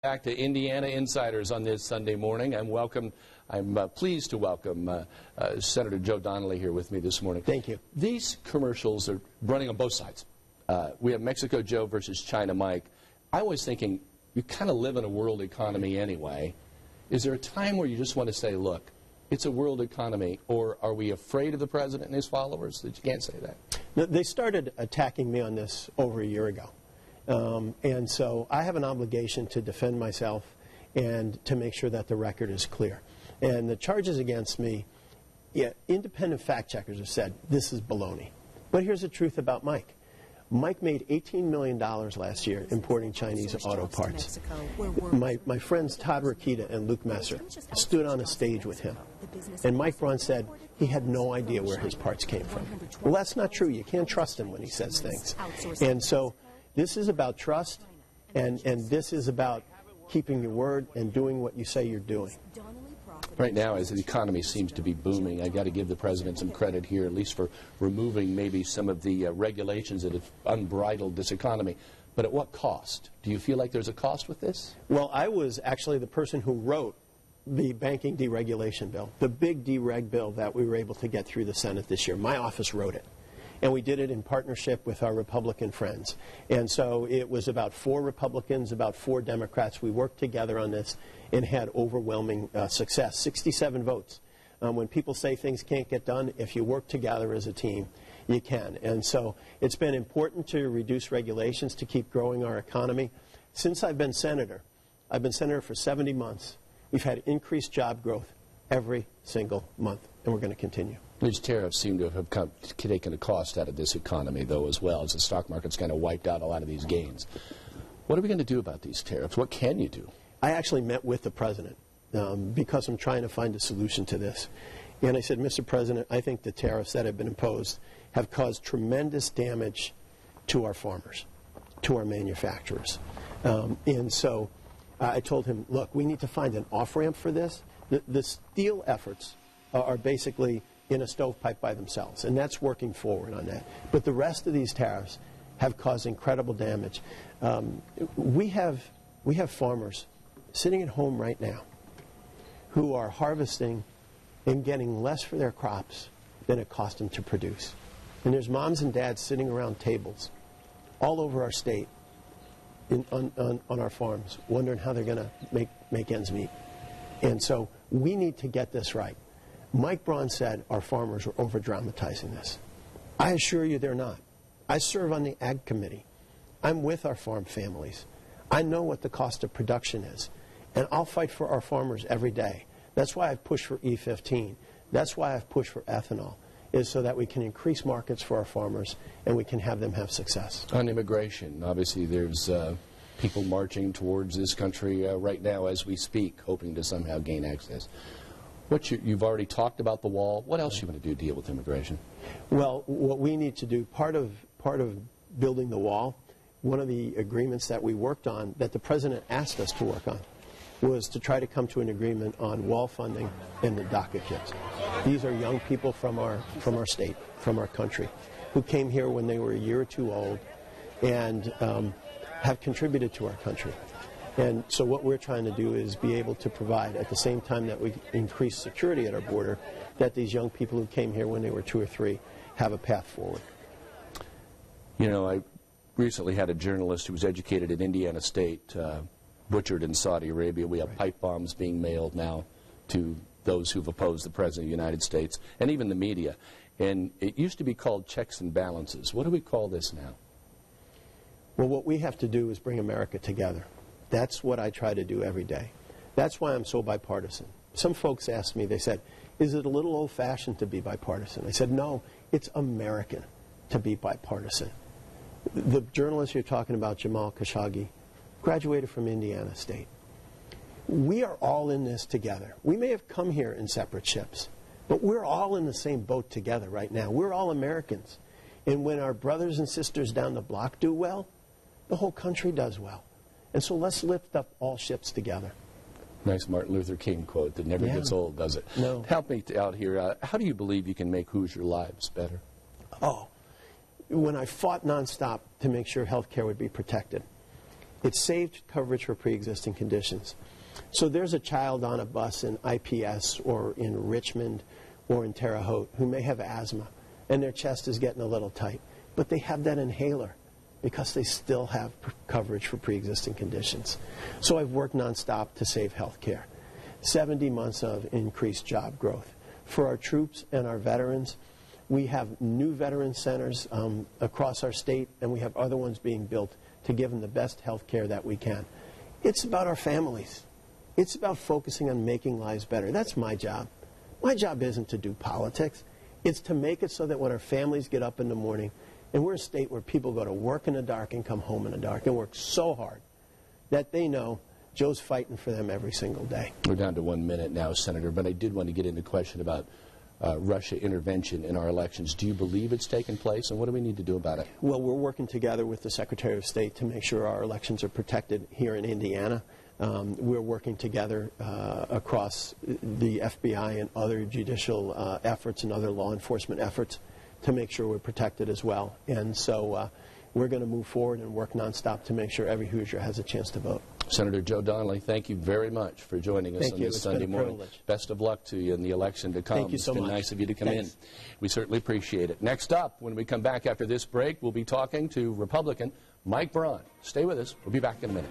Back to Indiana Insiders on this Sunday morning. I'm pleased to welcome Senator Joe Donnelly here with me this morning. Thank you. These commercials are running on both sides. We have Mexico Joe versus China Mike. I was thinking, you kind of live in a world economy anyway. Is there a time where you just want to say, look, it's a world economy, or are we afraid of the president and his followers that you can't say that? No, they started attacking me on this over a year ago. And so I have an obligation to defend myself and to make sure that the record is clear. And the charges against me, independent fact checkers have said this is baloney. But here's the truth about Mike. Mike made $18 million last year importing Chinese auto parts. My friends Todd Rokita and Luke Messer stood on a stage with him. And Mike Braun said he had no idea where his parts came from. Well, that's not true. You can't trust him when he says things. And so this is about trust, and this is about keeping your word and doing what you say you're doing. Right now, as the economy seems to be booming, I've got to give the president some credit here, at least for removing maybe some of the regulations that have unbridled this economy. But at what cost? Do you feel like there's a cost with this? Well, I was actually the person who wrote the banking deregulation bill, the big dereg bill that we were able to get through the Senate this year. My office wrote it. And we did it in partnership with our Republican friends. And so it was about 4 Republicans, about 4 Democrats. We worked together on this and had overwhelming success, 67 votes. When people say things can't get done, if you work together as a team, you can. And so it's been important to reduce regulations to keep growing our economy. Since I've been senator for 70 months. We've had increased job growth every single month, and we're going to continue. These tariffs seem to have taken a cost out of this economy, though, as well, as the stock market's kind of wiped out a lot of these gains. What are we going to do about these tariffs? What can you do? I actually met with the president because I'm trying to find a solution to this. And I said, Mr. President, I think the tariffs that have been imposed have caused tremendous damage to our farmers, to our manufacturers. And so I told him, look, we need to find an off-ramp for this. The steel efforts are basically in a stovepipe by themselves, and that's working forward on that. But the rest of these tariffs have caused incredible damage. We have farmers sitting at home right now who are harvesting and getting less for their crops than it cost them to produce. And there's moms and dads sitting around tables all over our state on our farms wondering how they're going to make ends meet. And so we need to get this right. Mike Braun said our farmers are over-dramatizing this. I assure you they're not. I serve on the Ag Committee. I'm with our farm families. I know what the cost of production is, and I'll fight for our farmers every day. That's why I've pushed for E15. That's why I've pushed for ethanol, is so that we can increase markets for our farmers and we can have them have success. On immigration, obviously there's people marching towards this country right now as we speak, hoping to somehow gain access. You've already talked about the wall. What else you want to do to deal with immigration? Well, what we need to do, part of building the wall, one of the agreements that we worked on that the president asked us to work on was to try to come to an agreement on wall funding and the DACA kids. These are young people from our state, from our country, who came here when they were a year or 2 old and have contributed to our country. And so what we're trying to do is be able to provide, at the same time that we increase security at our border, that these young people who came here when they were 2 or 3 have a path forward. You know, I recently had a journalist who was educated at Indiana State butchered in Saudi Arabia. We have pipe bombs being mailed now to those who've opposed the President of the United States, and even the media. And it used to be called checks and balances. What do we call this now? Well, what we have to do is bring America together. That's what I try to do every day. That's why I'm so bipartisan. Some folks asked me, they said, is it a little old-fashioned to be bipartisan? I said, no, it's American to be bipartisan. The journalist you're talking about, Jamal Khashoggi, graduated from Indiana State. We are all in this together. We may have come here in separate ships, but we're all in the same boat together right now. We're all Americans. And when our brothers and sisters down the block do well, the whole country does well. And so let's lift up all ships together. Nice Martin Luther King quote that never gets old, does it? No. Help me out here. How do you believe you can make Hoosier lives better? Oh, when I fought nonstop to make sure health care would be protected, It saved coverage for pre-existing conditions. So there's a child on a bus in IPS or in Richmond or in Terre Haute who may have asthma and their chest is getting a little tight, but they have that inhaler because they still have coverage for pre-existing conditions. So I've worked nonstop to save health care. 70 months of increased job growth. For our troops and our veterans, we have new veteran centers across our state, and we have other ones being built to give them the best health care that we can. It's about our families. It's about focusing on making lives better. That's my job. My job isn't to do politics. It's to make it so that when our families get up in the morning, and we're a state where people go to work in the dark and come home in the dark and work so hard that they know Joe's fighting for them every single day. We're down to 1 minute now, Senator, but I did want to get into a question about Russia intervention in our elections. Do you believe it's taken place, and what do we need to do about it? Well, we're working together with the Secretary of State to make sure our elections are protected here in Indiana. We're working together across the FBI and other judicial efforts and other law enforcement efforts to make sure we're protected as well. And so we're going to move forward and work nonstop to make sure every Hoosier has a chance to vote. Senator Joe Donnelly, thank you very much for joining us on this Sunday morning. Privilege. Best of luck to you in the election to come. Thank you so much. It's been nice of you to come Thanks. in. We certainly appreciate it. Next up, when we come back after this break, we'll be talking to Republican Mike Braun. Stay with us. We'll be back in a minute.